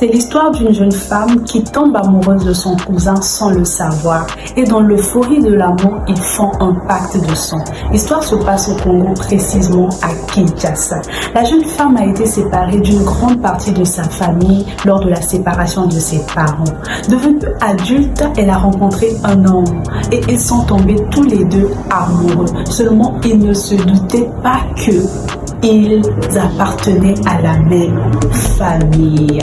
C'est l'histoire d'une jeune femme qui tombe amoureuse de son cousin sans le savoir. Et dans l'euphorie de l'amour, ils font un pacte de sang. L'histoire se passe au Congo, précisément à Kinshasa. La jeune femme a été séparée d'une grande partie de sa famille lors de la séparation de ses parents. Devenue adulte, elle a rencontré un homme et ils sont tombés tous les deux amoureux. Seulement, ils ne se doutaient pas que ils appartenaient à la même famille.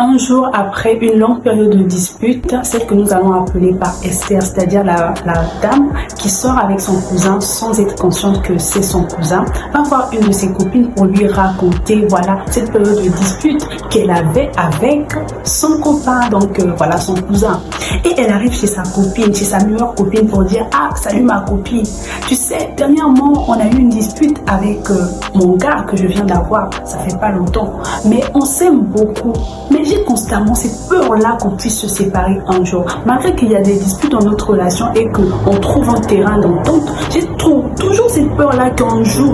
Un jour après une longue période de dispute, celle que nous allons appeler par Esther, c'est-à-dire la dame qui sort avec son cousin sans être consciente que c'est son cousin, va voir une de ses copines pour lui raconter voilà cette période de dispute qu'elle avait avec son copain, donc voilà son cousin. Et elle arrive chez sa copine, chez sa meilleure copine pour dire: ah, salut ma copine, tu sais, dernièrement on a eu une dispute avec mon gars que je viens d'avoir, ça fait pas longtemps, mais on s'aime beaucoup. Mais j'ai constamment cette peur-là qu'on puisse se séparer un jour. Malgré qu'il y a des disputes dans notre relation et qu'on trouve un terrain d'entente, j'ai toujours cette peur-là qu'un jour,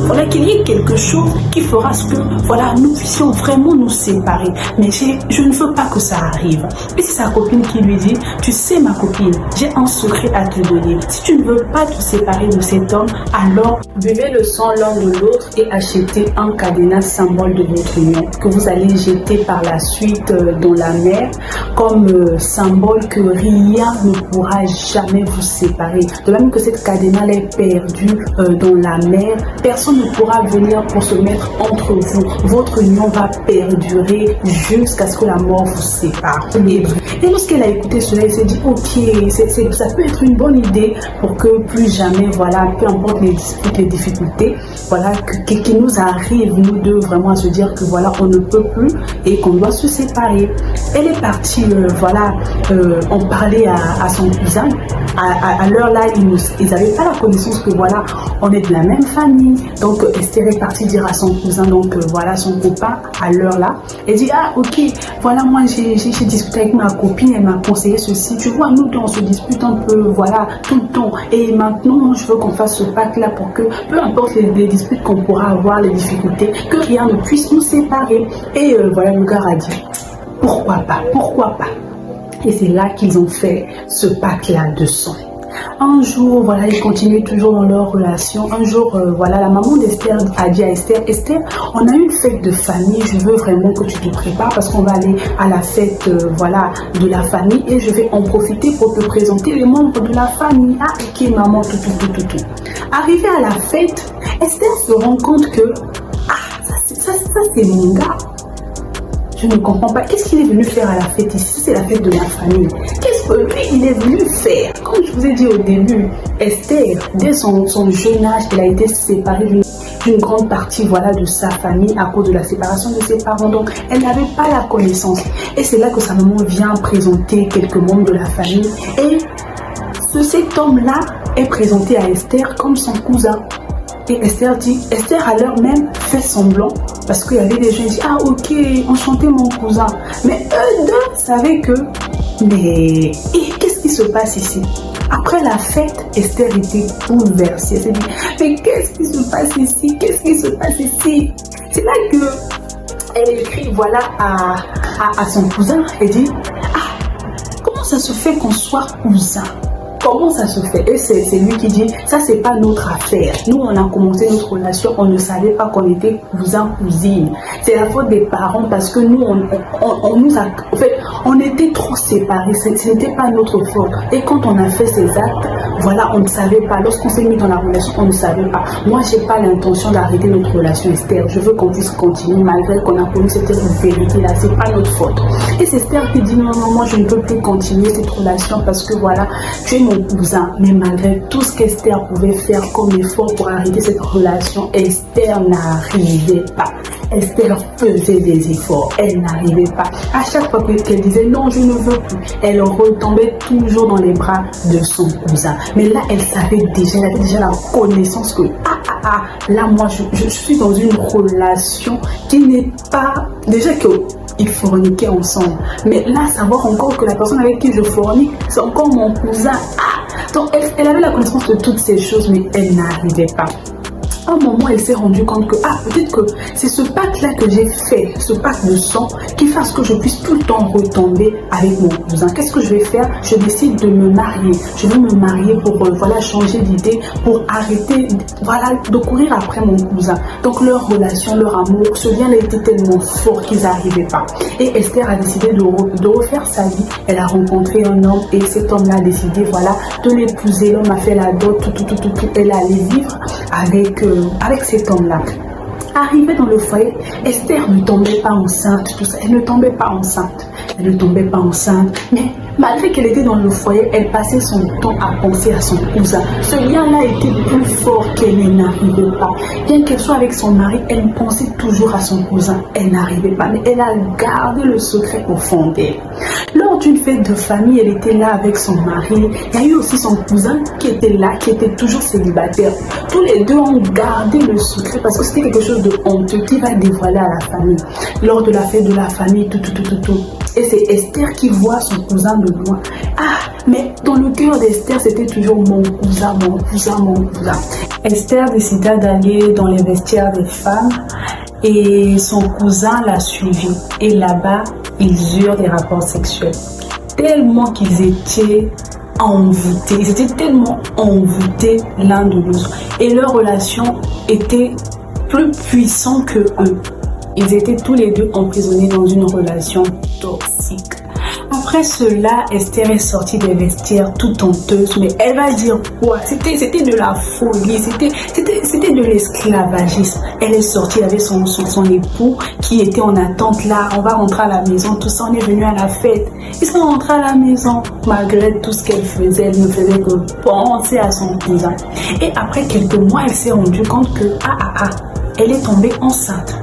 voilà, qu'il y ait quelque chose qui fera ce que voilà, nous puissions vraiment nous séparer. Mais je ne veux pas que ça arrive. Et c'est sa copine qui lui dit: tu sais ma copine, j'ai un secret à te donner. Si tu ne veux pas te séparer de cet homme, alors buvez le sang l'un de l'autre et achetez un cadenas symbole de votre union que vous allez jeter par la suite dans la mer comme symbole que rien ne pourra jamais vous séparer. De même que cette cadenas est perdue dans la mer, personne ne pourra venir pour se mettre entre vous. Votre union va perdurer jusqu'à ce que la mort vous sépare. Et lorsqu'elle a écouté cela, elle s'est dit: ok, ça peut être une bonne idée pour que plus jamais, voilà, peu importe les disputes, les difficultés, voilà, qui nous arrivent, nous deux, vraiment à se dire que voilà, on ne peut plus et qu'on doit se séparer. Elle est partie, voilà, en parler à son cousin. À l'heure là, ils n'avaient pas la connaissance que voilà, on est de la même famille. Donc Esther est partie dire à son cousin, donc voilà, son copain, à l'heure là, elle dit: ah ok, voilà, moi j'ai discuté avec ma copine, elle m'a conseillé ceci. Tu vois, nous deux on se dispute un peu, voilà, tout le temps. Et maintenant, je veux qu'on fasse ce pacte là pour que, peu importe les disputes qu'on pourra avoir, les difficultés, que rien ne puisse nous séparer. Et voilà, le gars a dit: pourquoi pas, pourquoi pas. Et c'est là qu'ils ont fait ce pacte-là de sang. Un jour, voilà, ils continuaient toujours dans leur relation. Un jour, voilà, la maman d'Esther a dit à Esther: Esther, on a une fête de famille, je veux vraiment que tu te prépares parce qu'on va aller à la fête, voilà, de la famille et je vais en profiter pour te présenter les membres de la famille. Ah, ok, maman, tout. Arrivé à la fête, Esther se rend compte que, ah, ça c'est mon gars. Je ne comprends pas. Qu'est-ce qu'il est venu faire à la fête ici? C'est la fête de ma famille. Qu'est-ce que lui, il est venu faire? Comme je vous ai dit au début, Esther, dès son jeune âge, elle a été séparée d'une grande partie, voilà, de sa famille à cause de la séparation de ses parents. Donc, elle n'avait pas la connaissance. Et c'est là que sa maman vient présenter quelques membres de la famille. Et cet homme-là est présenté à Esther comme son cousin. Et Esther à l'heure même fait semblant parce qu'il y avait des gens qui disent: ah ok, enchanté mon cousin. Mais eux deux savaient que, mais qu'est-ce qui se passe ici? Après la fête, Esther était bouleversée. Elle s'est dit: mais qu'est-ce qui se passe ici? Qu'est-ce qui se passe ici? C'est là que elle écrit, voilà, à son cousin. Elle dit: ah, comment ça se fait qu'on soit cousin? Comment ça se fait? Et c'est lui qui dit: ça c'est pas notre affaire. Nous on a commencé notre relation, on ne savait pas qu'on était cousin cousine. C'est la faute des parents parce que nous on nous a, en fait, on était trop séparés. Ce n'était pas notre faute. Et quand on a fait ces actes, voilà, on ne savait pas. Lorsqu'on s'est mis dans la relation, on ne savait pas. Moi j'ai pas l'intention d'arrêter notre relation, Esther. Je veux qu'on puisse continuer malgré qu'on a connu cette vérité là. C'est pas notre faute. Et c'est Esther qui dit: non, moi je ne peux plus continuer cette relation parce que voilà, tu es mon cousin. Mais malgré tout ce qu'Esther pouvait faire comme effort pour arrêter cette relation, Esther n'arrivait pas. Esther faisait des efforts, elle n'arrivait pas. À chaque fois qu'elle disait: non, je ne veux plus, elle retombait toujours dans les bras de son cousin. Mais là, elle savait déjà, elle avait déjà la connaissance que là, moi, je suis dans une relation qui n'est pas, déjà qu'ils forniquaient ensemble. Mais là, savoir encore que la personne avec qui je fornique, c'est encore mon cousin. Donc elle avait la connaissance de toutes ces choses, mais elle n'arrivait pas. À un moment, elle s'est rendue compte que peut-être que c'est ce pacte-là que j'ai fait, ce pacte de sang, qui fasse que je puisse tout le temps retomber avec mon cousin. Qu'est-ce que je vais faire? Je décide de me marier. Je vais me marier pour changer d'idée, pour arrêter de courir après mon cousin. Donc leur relation, leur amour, ce lien était tellement fort qu'ils n'arrivaient pas. Et Esther a décidé de refaire sa vie. Elle a rencontré un homme et cet homme-là a décidé de l'épouser. L'homme a fait la dot, tout. Elle allait vivre avec cet homme-là. Arrivée dans le foyer, Esther ne tombait pas enceinte, tout ça. Elle ne tombait pas enceinte. Mais malgré qu'elle était dans le foyer, elle passait son temps à penser à son cousin. Ce lien-là était plus fort qu'elle n'arrivait pas. Bien qu'elle soit avec son mari, elle pensait toujours à son cousin. Elle n'arrivait pas, mais elle a gardé le secret au fond d'elle. Lors d'une fête de famille, elle était là avec son mari. Il y a eu aussi son cousin qui était là, qui était toujours célibataire. Tous les deux ont gardé le secret parce que c'était quelque chose de honteux qui va dévoiler à la famille. Lors de la fête de la famille, tout. Et c'est Esther qui voit son cousin de loin. Mais dans le cœur d'Esther, c'était toujours mon cousin. Esther décida d'aller dans les vestiaires des femmes et son cousin l'a suivi. Et là-bas, ils eurent des rapports sexuels. Tellement qu'ils étaient envoûtés. Ils étaient tellement envoûtés l'un de l'autre. Et leur relation était plus puissante que eux. Ils étaient tous les deux emprisonnés dans une relation toxique. Après cela, Esther est sortie des vestiaires toute honteuse, mais elle va dire quoi? C'était de la folie, c'était de l'esclavagisme. Elle est sortie avec son époux qui était en attente là. On va rentrer à la maison, tout ça, on est venu à la fête. Ils sont rentrés à la maison, malgré tout ce qu'elle faisait, elle ne faisait que penser à son cousin. Et après quelques mois, elle s'est rendue compte que elle est tombée enceinte.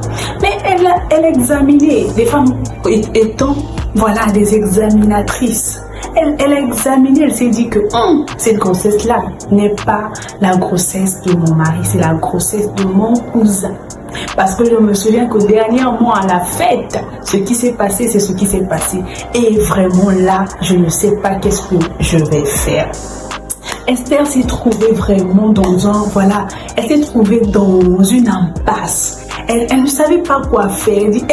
Mais elle a examiné, les femmes étant des examinatrices. Elle a examiné, elle s'est dit que cette grossesse-là n'est pas la grossesse de mon mari, c'est la grossesse de mon cousin. Parce que je me souviens qu'au dernier mois à la fête, ce qui s'est passé, c'est ce qui s'est passé. Et vraiment là, je ne sais pas qu'est-ce que je vais faire. Esther s'est trouvée vraiment elle s'est trouvée dans une impasse. Elle ne savait pas quoi faire. Elle dit,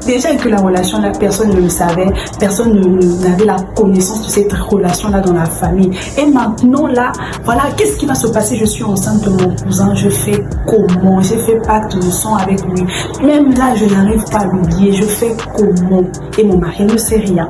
déjà que la relation là, personne ne le savait, personne n'avait la connaissance de cette relation-là dans la famille. Et maintenant là, qu'est-ce qui va se passer? Je suis enceinte de mon cousin, je fais comment? J'ai fait pacte de sang avec lui. Même là, je n'arrive pas à l'oublier, je fais comment? Et mon mari ne sait rien.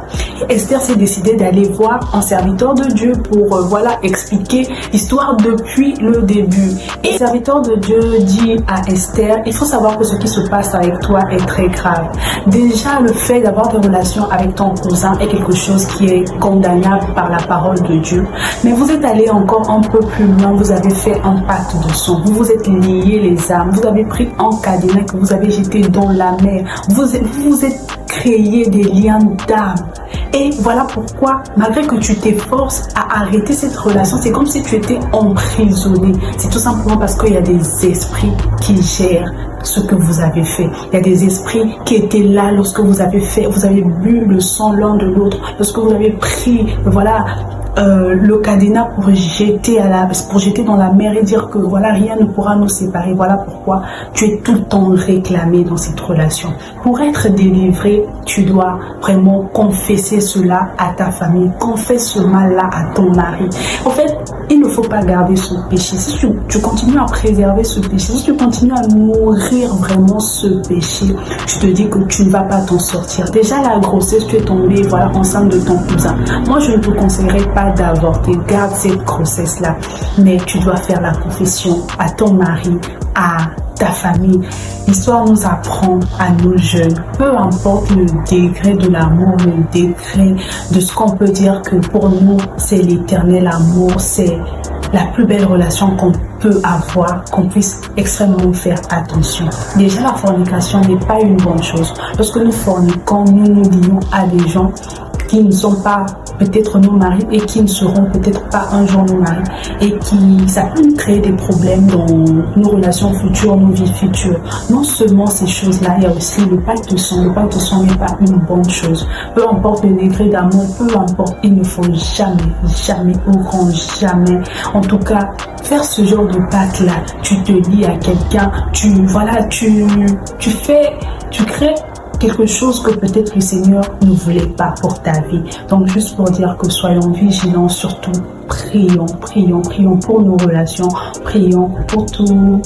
Et Esther s'est décidée d'aller voir un serviteur de Dieu pour expliquer l'histoire depuis le début. Et le serviteur de Dieu dit à Esther, il faut savoir que ce qui se passe avec toi est très grave. Déjà, le fait d'avoir des relations avec ton cousin est quelque chose qui est condamnable par la parole de Dieu. Mais vous êtes allé encore un peu plus loin, vous avez fait un pacte de sang, vous vous êtes liés les âmes, vous avez pris un cadenas que vous avez jeté dans la mer, vous êtes créé des liens d'âme. Et voilà pourquoi, malgré que tu t'efforces à arrêter cette relation, c'est comme si tu étais emprisonné. C'est tout simplement parce qu'il y a des esprits qui gèrent ce que vous avez fait. Il y a des esprits qui étaient là lorsque vous avez bu le sang l'un de l'autre, lorsque vous avez pris, le cadenas pour jeter dans la mer et dire que rien ne pourra nous séparer. Voilà pourquoi tu es tout le temps réclamé dans cette relation. Pour être délivré, tu dois vraiment confesser cela à ta famille, confesse ce mal-là à ton mari. En fait, il ne faut pas garder ce péché. Si tu continues à préserver ce péché, si tu continues à nourrir vraiment ce péché, je te dis que tu ne vas pas t'en sortir. Déjà la grossesse, tu es tombée enceinte de ton cousin. Moi, je ne te conseillerais pas d'avorter, garde cette grossesse-là, mais tu dois faire la confession à ton mari, à ta famille. L'histoire nous apprend à nos jeunes, peu importe le degré de l'amour, le degré de ce qu'on peut dire que pour nous c'est l'éternel amour, c'est la plus belle relation qu'on peut avoir, qu'on puisse extrêmement faire attention. Déjà, la fornication n'est pas une bonne chose. Lorsque nous forniquons, nous disons à des gens qui ne sont pas peut-être nos maris et qui ne seront peut-être pas un jour nos maris, et qui ça peut nous créer des problèmes dans nos relations futures, nos vies futures. Non seulement ces choses-là, il y a aussi le pacte de sang. Le pacte de sang n'est pas une bonne chose. Peu importe le degré d'amour, peu importe, il ne faut jamais, au grand jamais, en tout cas, faire ce genre de pacte-là. Tu te lis à quelqu'un, tu crées quelque chose que peut-être le Seigneur ne voulait pas pour ta vie. Donc juste pour dire que soyons vigilants, surtout prions pour nos relations, prions pour tout.